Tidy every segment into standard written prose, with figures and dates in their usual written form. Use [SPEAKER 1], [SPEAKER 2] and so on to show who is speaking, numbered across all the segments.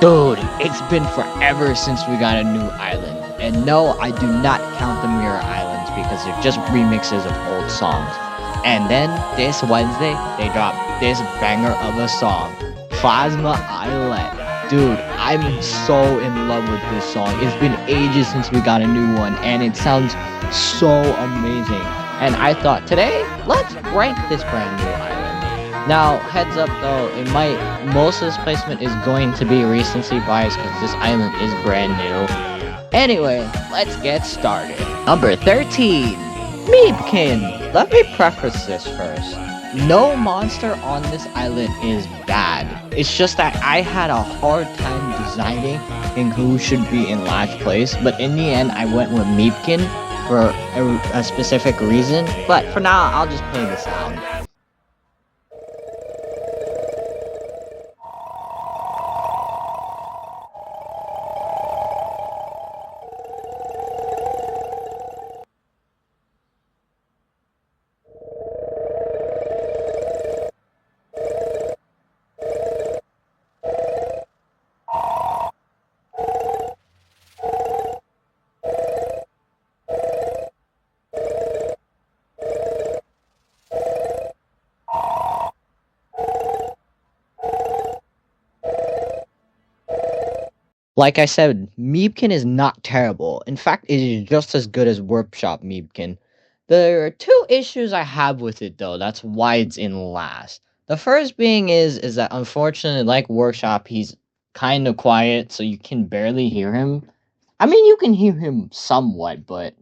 [SPEAKER 1] Dude, it's been forever since we got a new island. And no, I do not count the Mirror Islands because they're just remixes of old songs. And then this Wednesday, they dropped this banger of a song, Plasma Islet. Dude, I'm so in love with this song. It's been ages since we got a new one, and it sounds so amazing. And I thought today, let's rank this brand new island. Now, heads up though, most of this placement is going to be recency bias because this island is brand new. Anyway, let's get started. Number 13, Meepkin. Let me preface this first. No monster on this island is bad. It's just that I had a hard time deciding who should be in last place, but in the end I went with Meepkin for a specific reason. But for now, I'll just play the sound. Like I said, Meepkin is not terrible. In fact, it is just as good as Workshop Meepkin. There are two issues I have with it though, that's why it's in last. The first being is that unfortunately, like Workshop, he's kind of quiet, so you can barely hear him. I mean, you can hear him somewhat, but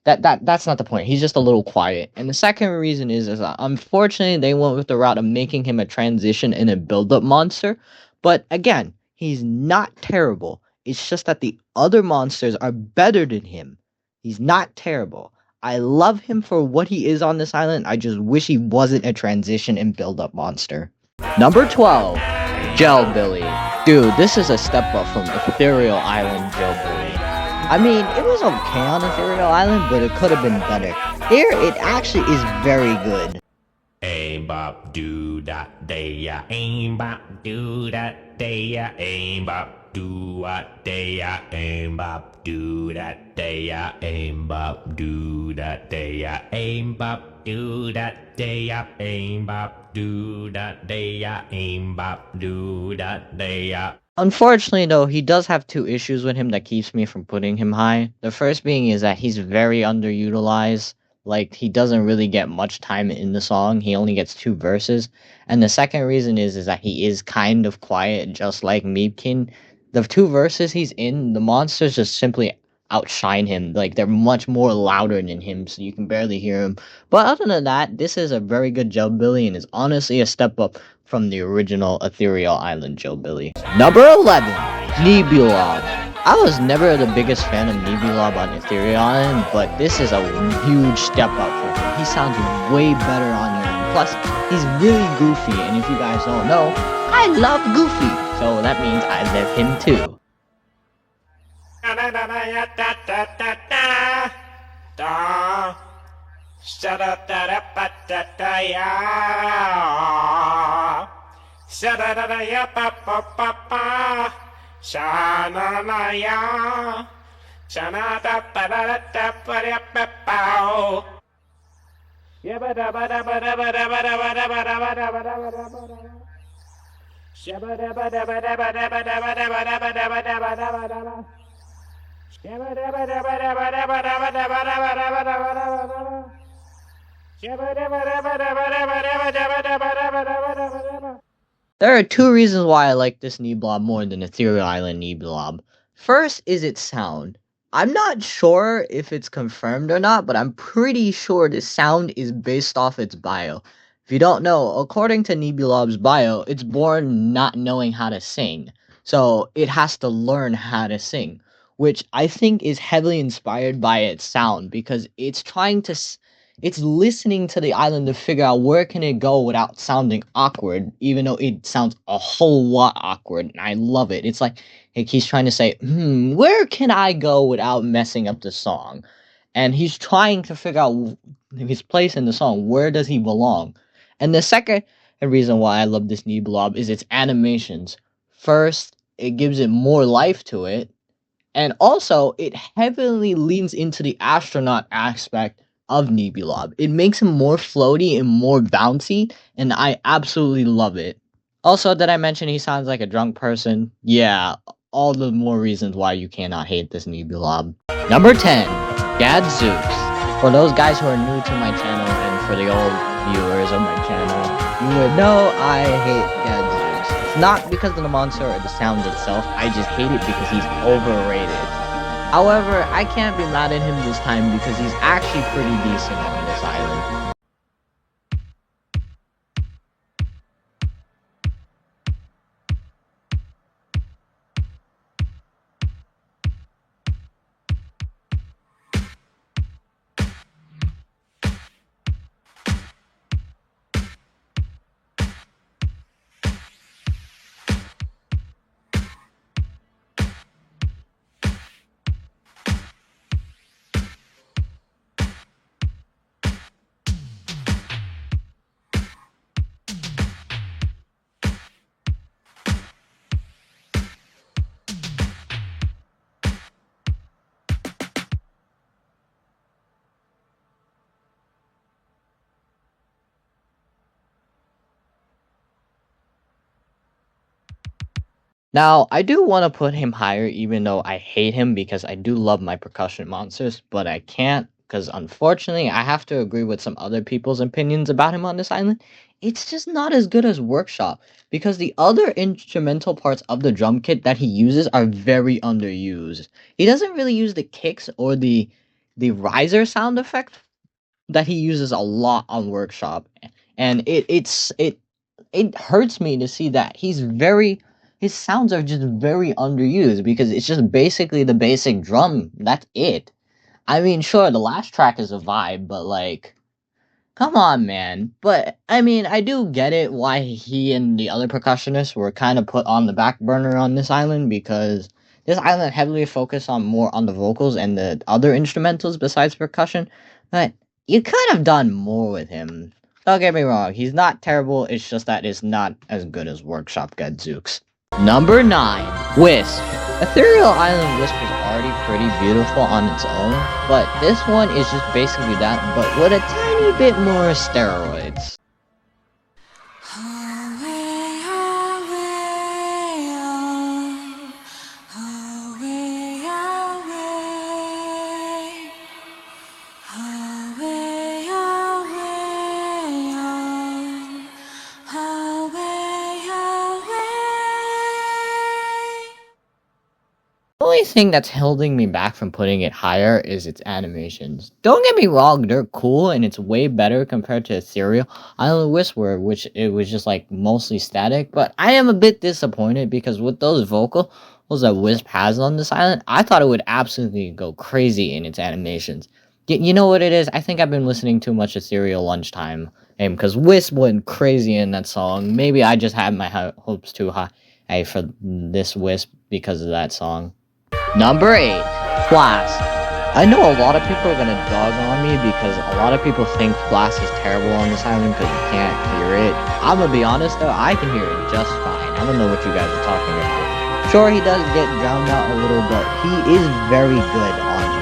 [SPEAKER 1] that's not the point. He's just a little quiet. And the second reason is that unfortunately they went with the route of making him a transition and a build-up monster. But again, he's not terrible. It's just that the other monsters are better than him. He's not terrible. I love him for what he is on this island. I just wish he wasn't a transition and build-up monster. Number 12, Billy. Dude, this is a step up from Ethereal Island Billy. I mean, it was okay on Ethereal Island, but it could have been better. Here, it actually is very good.
[SPEAKER 2] Aim bop do that day ya, aim bop do that day ya, aim bop do what day ya, aim bop do that day ya, aim bop do that day ya, aim bop do that day ya, aim bop do that day ya, aim bop do that day ya.
[SPEAKER 1] Unfortunately, though, he does have two issues with him that keeps me from putting him high. The first being is that he's very underutilized. Like, he doesn't really get much time in the song. He only gets 2 verses. And the second reason is that he is kind of quiet, just like Meepkin. The 2 verses he's in, the monsters just simply outshine him. Like, they're much more louder than him, so you can barely hear him. But other than that, this is a very good Billy and is honestly a step up from the original Ethereal Island Billy. Number 11, Nebulob. I was never the biggest fan of Nebulob on Ethereal Island, but this is a huge step up for him. He sounds way better on here. Plus, he's really goofy, and if you guys don't know, I love Goofy, so that means I love him too.
[SPEAKER 2] Sha-na-na-ya, sha-na-da-ba-da-da-ba-da-ba-da-ba-da-ba. Yabba-da-ba-da-ba-da-ba-da-ba-da-ba-da-ba-da-ba-da-ba-da-ba-da-ba. Shabba-da-ba-da-ba-da-ba-da-ba-da-ba-da-ba-da-ba-da-ba-da-ba. Shabba-da-ba-da-ba-da-ba-da-ba-da-ba-da-ba-da-ba-da-ba. Shabba-da-ba-da-ba-da-ba-da-ba-da-ba-da-ba-da-ba-da-ba.
[SPEAKER 1] There are 2 reasons why I like this Nebulob more than Ethereal Island Nebulob. First is its sound. I'm not sure if it's confirmed or not, but I'm pretty sure the sound is based off its bio. If you don't know, according to Nebulob's bio, it's born not knowing how to sing. So it has to learn how to sing, which I think is heavily inspired by its sound because it's it's listening to the island to figure out where can it go without sounding awkward, even though it sounds a whole lot awkward, and I love it. It's like he's trying to say, where can I go without messing up the song? And he's trying to figure out his place in the song. Where does he belong? And the second reason why I love this Nebulob is its animations. First, it gives it more life to it. And also, it heavily leans into the astronaut aspect of Nebulob. It makes him more floaty and more bouncy, and I absolutely love it. Also, did I mention he sounds like a drunk person? Yeah, all the more reasons why you cannot hate this Nebulob. Number 10, Gadzooks. For those guys who are new to my channel and for the old viewers of my channel, you would know I hate Gadzooks. It's not because of the monster or the sound itself, I just hate it because he's overrated. However, I can't be mad at him this time because he's actually pretty decent on this island. Now, I do want to put him higher even though I hate him because I do love my percussion monsters, but I can't because unfortunately I have to agree with some other people's opinions about him on this island. It's just not as good as Workshop because the other instrumental parts of the drum kit that he uses are very underused. He doesn't really use the kicks or the riser sound effect that he uses a lot on Workshop, and it hurts me to see that his sounds are just very underused because it's just basically the basic drum. That's it. I mean, sure, the last track is a vibe, but like, come on, man. But I mean, I do get it why he and the other percussionists were kind of put on the back burner on this island because this island heavily focused on more on the vocals and the other instrumentals besides percussion. But you could have done more with him. Don't get me wrong, he's not terrible, it's just that it's not as good as Workshop Gadzooks. Number 9, Wisp. Ethereal Island Wisp was already pretty beautiful on its own, but this one is just basically that, but with a tiny bit more steroids. The only thing that's holding me back from putting it higher is its animations. Don't get me wrong, they're cool and it's way better compared to Ethereal Island Whisperer, which it was just like mostly static, but I am a bit disappointed because with those vocals that Wisp has on this island, I thought it would absolutely go crazy in its animations. You know what it is? I think I've been listening too much Ethereal Lunchtime, because Wisp went crazy in that song. Maybe I just had my hopes too high for this Wisp because of that song. Number 8, Flask. I know a lot of people are gonna dog on me because a lot of people think Flask is terrible on this island because you can't hear it. I'm gonna be honest though, I can hear it just fine. I don't know what you guys are talking about. Sure, he does get drowned out a little, but he is very good on here.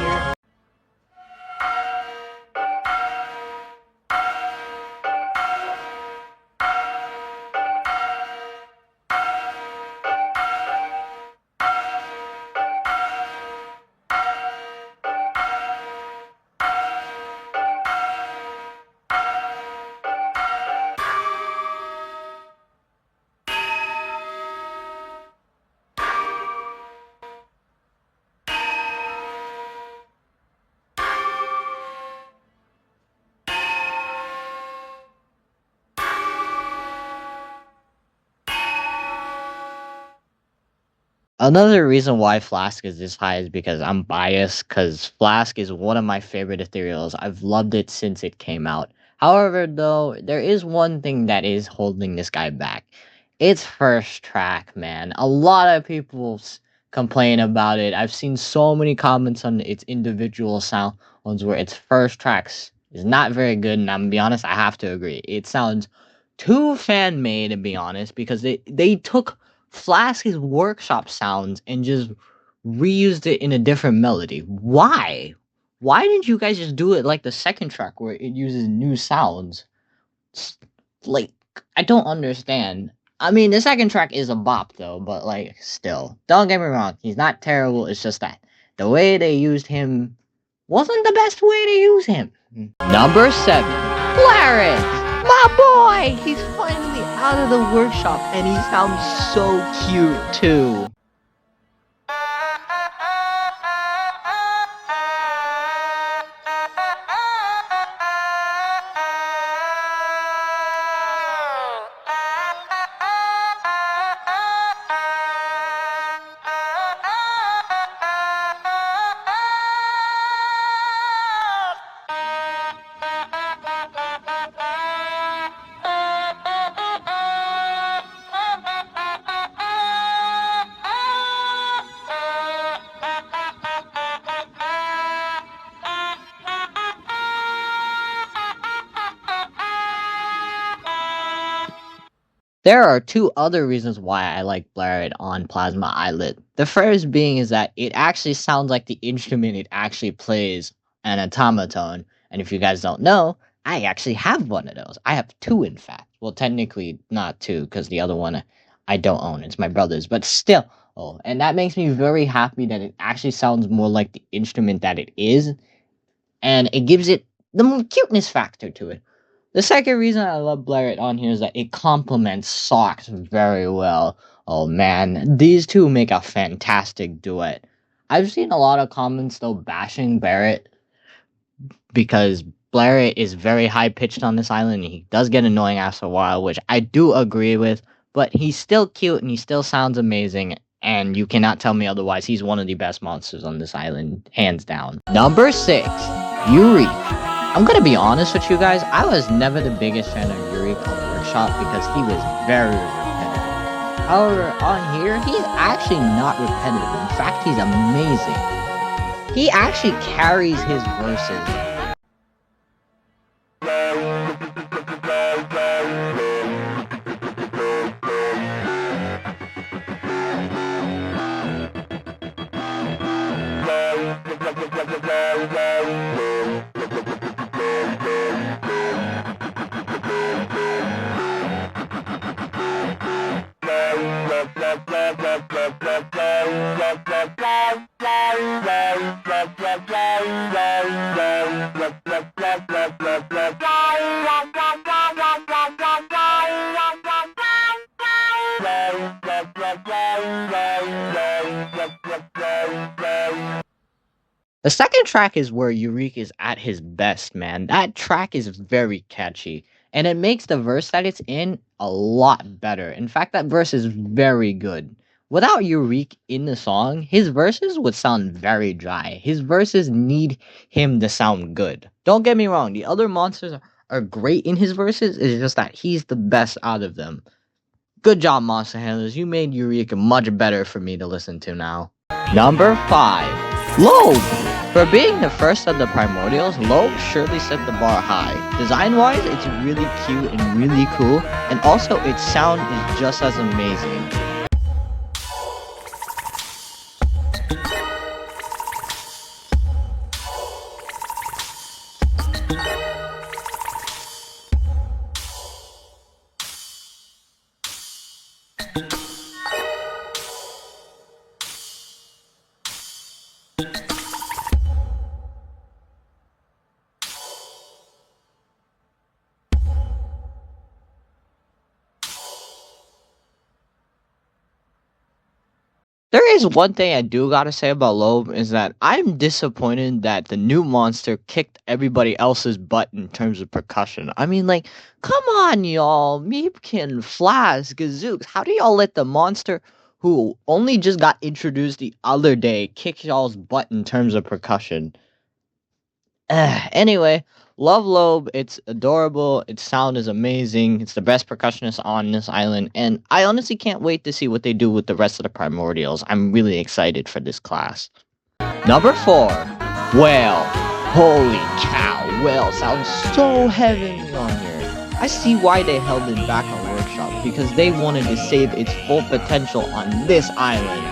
[SPEAKER 1] Another reason why Flask is this high is because I'm biased, because Flask is one of my favorite ethereals. I've loved it since it came out. However, though, there is one thing that is holding this guy back. Its first track, man. A lot of people complain about it. I've seen so many comments on its individual sounds where its first tracks is not very good, and I'm gonna be honest, I have to agree. It sounds too fan-made, to be honest, because they took Flask his workshop sounds and just reused it in a different melody. Why? Why didn't you guys just do it like the second track where it uses new sounds? Like, I don't understand. I mean, the second track is a bop though, but like, still, don't get me wrong, he's not terrible. It's just that the way they used him wasn't the best way to use him. Number 7, Clarence, my boy. He's finally out of the workshop, and he sounds so cute too. There are two other reasons why I like Blared on Plasma Islet. The first being is that it actually sounds like the instrument it actually plays, an automaton. And if you guys don't know, I actually have one of those. I have two, in fact. Well, technically not two, because the other one I don't own. It's my brother's, but still. Oh, and that makes me very happy that it actually sounds more like the instrument that it is, and it gives it the more cuteness factor to it. The second reason I love Blair on here is that it complements Socks very well. Oh man, these two make a fantastic duet. I've seen a lot of comments though bashing Barrett because Blair is very high pitched on this island and he does get annoying after a while, which I do agree with, but he's still cute and he still sounds amazing, and you cannot tell me otherwise. He's one of the best monsters on this island, hands down. Number 6, Yuri. I'm gonna be honest with you guys, I was never the biggest fan of Yuri on Workshop because he was very repetitive. However, on here, he's actually not repetitive. In fact, he's amazing. He actually carries his verses. The second track is where Eureka is at his best, man. That track is very catchy, and it makes the verse that it's in a lot better. In fact, that verse is very good. Without Eureka in the song, his verses would sound very dry. His verses need him to sound good. Don't get me wrong, the other monsters are great in his verses, it's just that he's the best out of them. Good job, Monster Handlers. You made Eureka much better for me to listen to now. Number 5, Lobe. For being the first of the Primordials, Lobe surely set the bar high. Design-wise, it's really cute and really cool, and also its sound is just as amazing. There is one thing I do gotta say about Lobe is that I'm disappointed that the new monster kicked everybody else's butt in terms of percussion. I mean, like, come on, y'all. Meepkin, Flask, Gazooks. How do y'all let the monster who only just got introduced the other day kick y'all's butt in terms of percussion? Anyway, love Lobe. It's adorable. Its sound is amazing. It's the best percussionist on this island, and I honestly can't wait to see what they do with the rest of the Primordials. I'm really excited for this class. Number 4, Whale. Holy cow, Whale sounds so heavenly on here. I see why they held it back on Workshop. Workshop because they wanted to save its full potential on this island.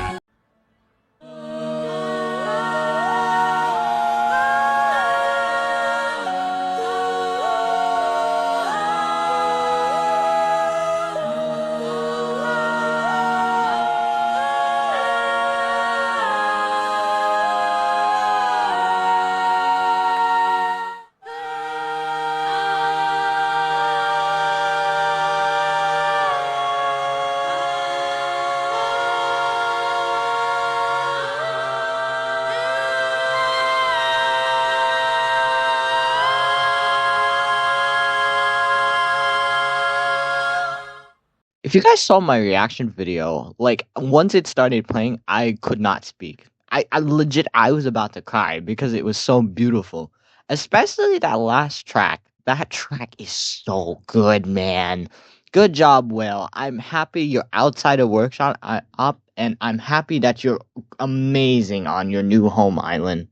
[SPEAKER 1] If you guys saw my reaction video, like once it started playing, I could not speak. I legit I was about to cry because it was so beautiful. Especially that last track. That track is so good, man. Good job, Will. I'm happy you're outside of workshop up, and I'm happy that you're amazing on your new home island.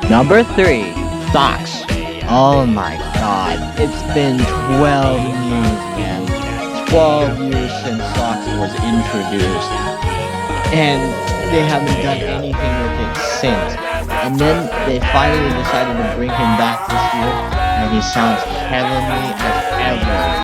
[SPEAKER 1] Number 3, socks. Oh my god. It's been 12 years, man. 12 years since Socks was introduced, and they haven't done anything with it since. And then they finally decided to bring him back this year, and he sounds heavenly as ever.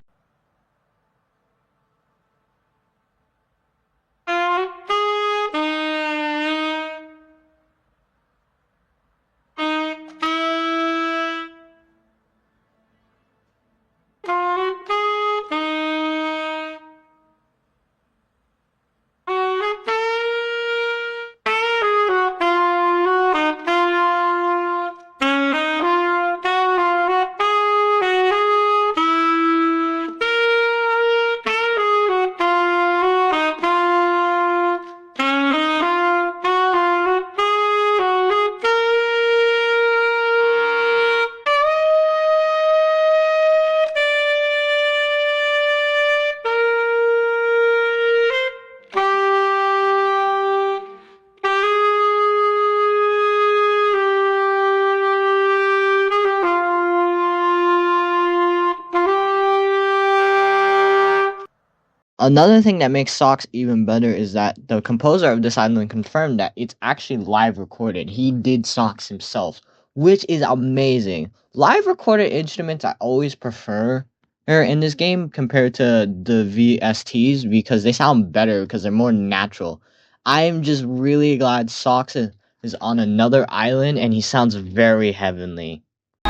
[SPEAKER 1] Another thing that makes Socks even better is that the composer of this island confirmed that it's actually live recorded. He did Socks himself, which is amazing. Live recorded instruments I always prefer in this game compared to the VSTs because they sound better because they're more natural. I'm just really glad Socks is on another island and he sounds very heavenly.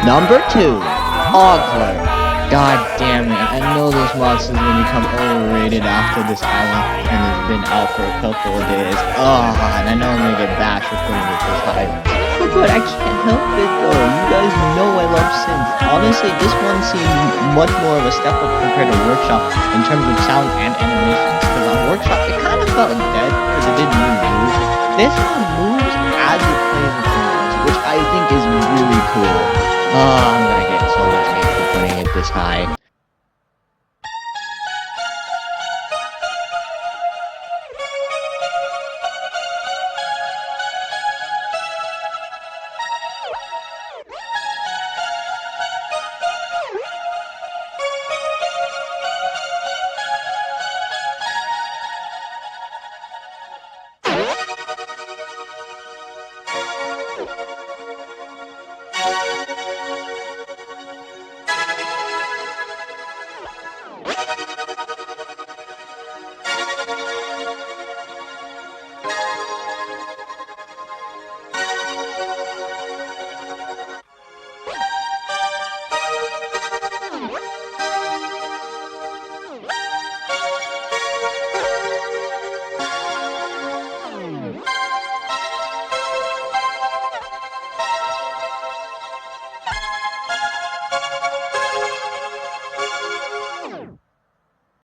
[SPEAKER 1] Number 2, Ogler. God damn it, I know this monster's gonna become overrated after this island and it's been out for a couple of days. Oh, and I know I'm gonna get bashed for putting it this high. But I can't help it though. You guys know I love synth. Honestly, this one seemed much more of a step up compared to Workshop in terms of sound and animations. Because on Workshop, it kind of felt dead because it didn't really move. This one moves as it plays the chords, which I think is really cool. Oh, I'm gonna get so much hate for putting it this high.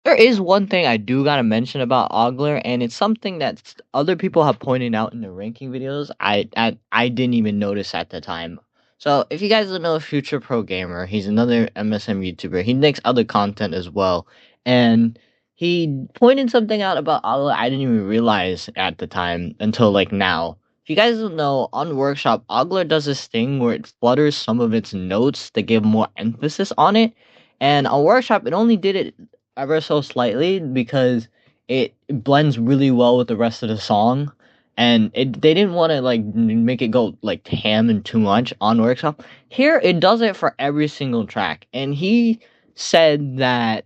[SPEAKER 1] There is one thing I do gotta mention about Ogler, and it's something that other people have pointed out in the ranking videos. I didn't even notice at the time. So if you guys don't know Future Pro Gamer, he's another MSM YouTuber. He makes other content as well, and he pointed something out about Ogler I didn't even realize at the time until like now. If you guys don't know, on Workshop, Ogler does this thing where it flutters some of its notes to give more emphasis on it, and on Workshop, it only did it ever so slightly because it blends really well with the rest of the song. And they didn't want to like make it go like ham and too much on Workshop. Here it does it for every single track. And he said that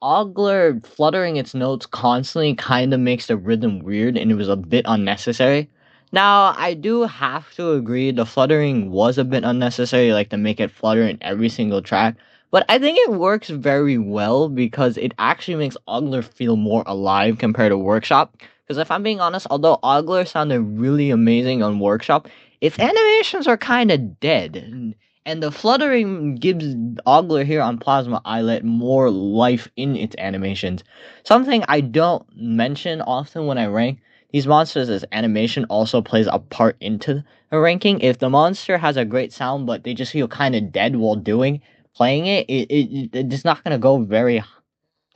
[SPEAKER 1] Ogler fluttering its notes constantly kind of makes the rhythm weird and it was a bit unnecessary. Now, I do have to agree the fluttering was a bit unnecessary, like to make it flutter in every single track, but I think it works very well because it actually makes Ogler feel more alive compared to Workshop. Because if I'm being honest, although Ogler sounded really amazing on Workshop, its animations are kind of dead. And the fluttering gives Ogler here on Plasma Islet more life in its animations. Something I don't mention often when I rank these monsters is animation also plays a part into the ranking. If the monster has a great sound but they just feel kind of dead while playing it, it's not gonna go very.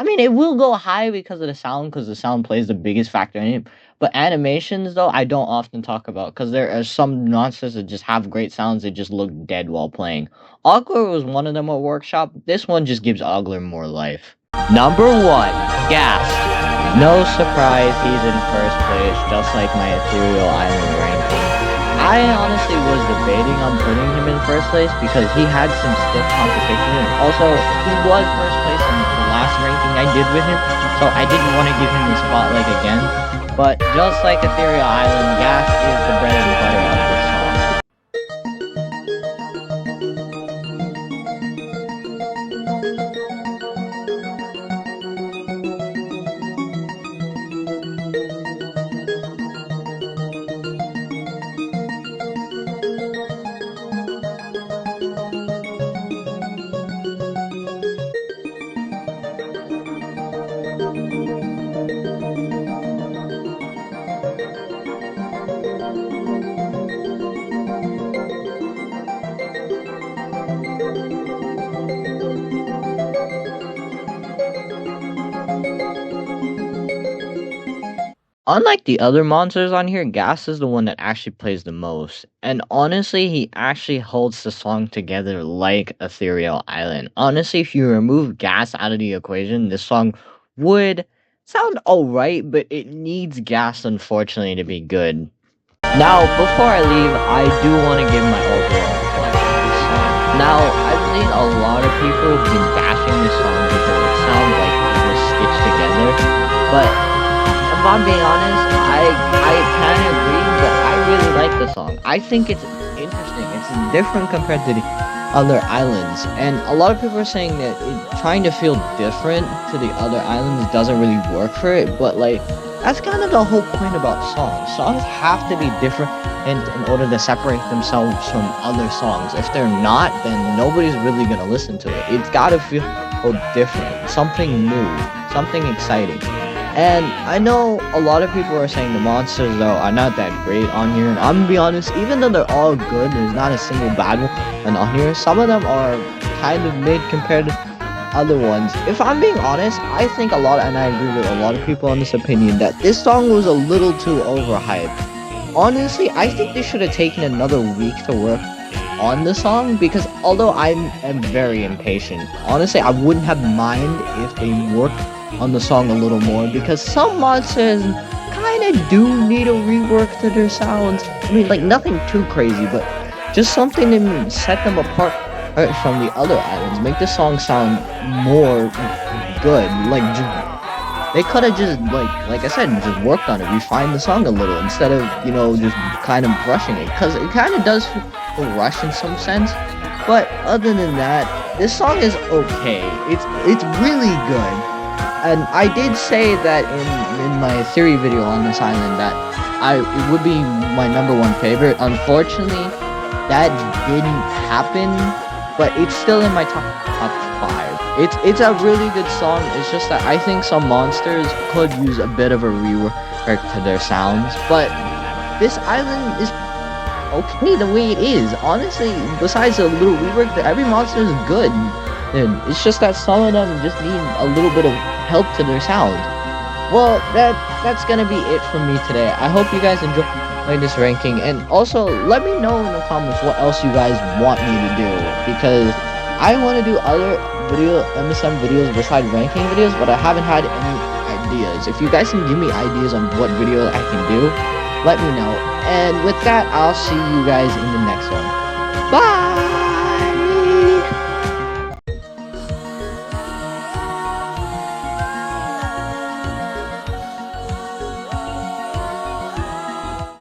[SPEAKER 1] I mean, it will go high because of the sound, because the sound plays the biggest factor in it. But animations, though, I don't often talk about, because there are some monsters that just have great sounds that just look dead while playing. Ogler was one of them at Workshop. This one just gives Ogler more life. Number 1, Gas. No surprise, he's in first place, just like my Ethereal Island ranking. I honestly was debating on putting him in first place because he had some stiff competition, and also he was first place in the last ranking I did with him, so I didn't want to give him the spotlight again. But just like Ethereal Island, Gas is the bread and butter of this song. Unlike the other monsters on here, Gas is the one that actually plays the most. And honestly, he actually holds the song together like Ethereal Island. Honestly, if you remove Gas out of the equation, this song would sound alright, but it needs Gas, unfortunately, to be good. Now, before I leave, I do want to give my overall thoughts on this song. Now, I've seen a lot of people have been bashing this song because it sounds like it was stitched together, but if I'm being honest, I kind of agree, but I really like the song. I think it's interesting. It's different compared to the other islands, and a lot of people are saying that trying to feel different to the other islands doesn't really work for it. But like, that's kind of the whole point about songs. Songs have to be different in order to separate themselves from other songs. If they're not, then nobody's really gonna listen to it. It's gotta feel different, something new, something exciting. And I know a lot of people are saying the monsters though are not that great on here, and I'm gonna be honest, even though they're all good, there's not a single bad one on here. Some of them are kind of mid compared to other ones. If I'm being honest, I think and I agree with a lot of people on this opinion, that this song was a little too overhyped. Honestly, I think they should have taken another week to work on the song, because although I am very impatient, honestly, I wouldn't have mind if they worked on the song a little more, because some monsters kind of do need a rework to their sounds. I mean, like, nothing too crazy, but just something to set them apart from the other islands, make the song sound more good. Like, they could have just, like I said, just worked on it, refined the song a little, instead of, just kind of rushing it, because it kind of does feel rushed in some sense. But other than that, this song is okay. It's really good. And I did say that in my theory video on this island that it would be my #1 favorite. Unfortunately, that didn't happen, but it's still in my top 5. It's a really good song. It's just that I think some monsters could use a bit of a rework to their sounds, but this island is okay the way it is. Honestly, besides a little rework, every monster is good. And it's just that some of them just need a little bit of help to their sound. Well, that's gonna be it from me today. I hope you guys enjoy this ranking, and also let me know in the comments what else you guys want me to do, because I want to do other MSM videos besides ranking videos, but I haven't had any ideas. If you guys can give me ideas on what video I can do, let me know. And with that, I'll see you guys in the next one.